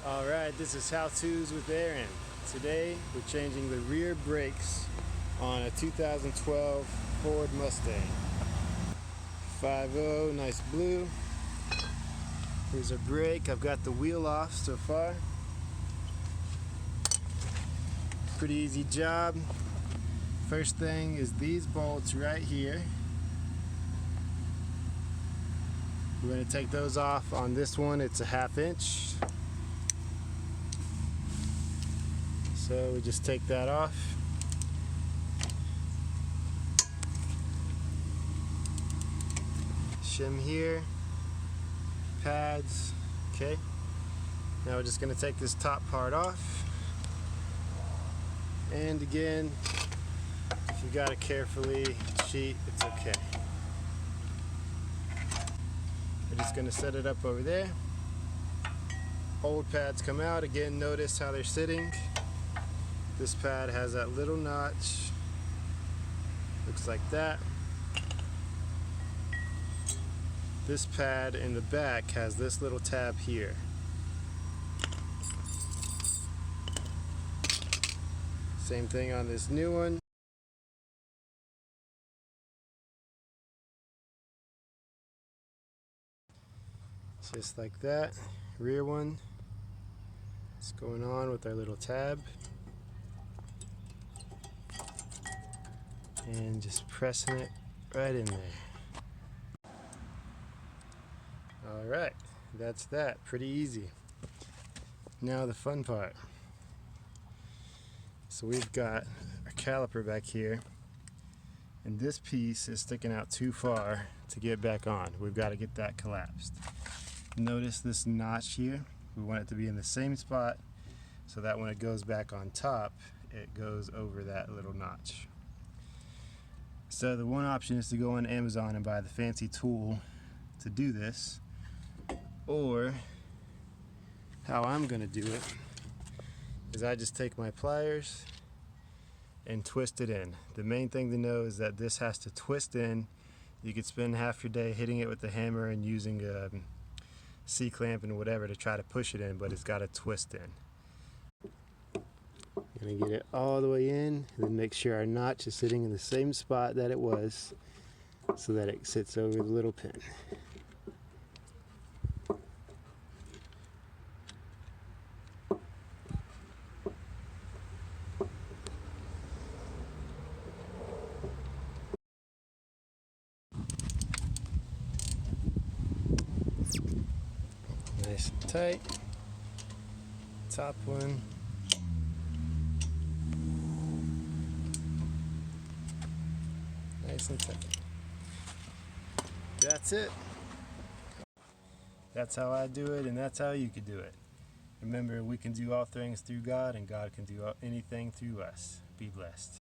Alright, this is How-Tos with Aaron. Today we're changing the rear brakes on a 2012 Ford Mustang. 5.0, nice blue. Here's our brake. I've got the wheel off so far. Pretty easy job. First thing is these bolts right here. We're going to take those off. On this one it's a 1/2 inch. So we just take that off. Shim here, pads, okay. Now we're just going to take this top part off. And again, if you got to carefully cheat, it's okay. We're just going to set it up over there. Old pads come out. Again, notice how they're sitting. This pad has that little notch, looks like that. This pad in the back has this little tab here. Same thing on this new one. Just like that. Rear one. What's going on with our little tab? And just pressing it right in there. Alright, that's that. Pretty easy. Now the fun part. So we've got our caliper back here, and this piece is sticking out too far to get back on. We've got to get that collapsed. Notice this notch here. We want it to be in the same spot so that when it goes back on top, it goes over that little notch. So the one option is to go on Amazon and buy the fancy tool to do this, or how I'm going to do it is I just take my pliers and twist it in. The main thing to know is that this has to twist in. You could spend half your day hitting it with the hammer and using a C-clamp and whatever to try to push it in, but it's got to twist in. Gonna get it all the way in, and then make sure our notch is sitting in the same spot that it was so that it sits over the little pin. Nice and tight. Top one. Nice and tight. That's it. That's how I do it, and that's how you can do it. Remember, we can do all things through God, and God can do anything through us. Be blessed.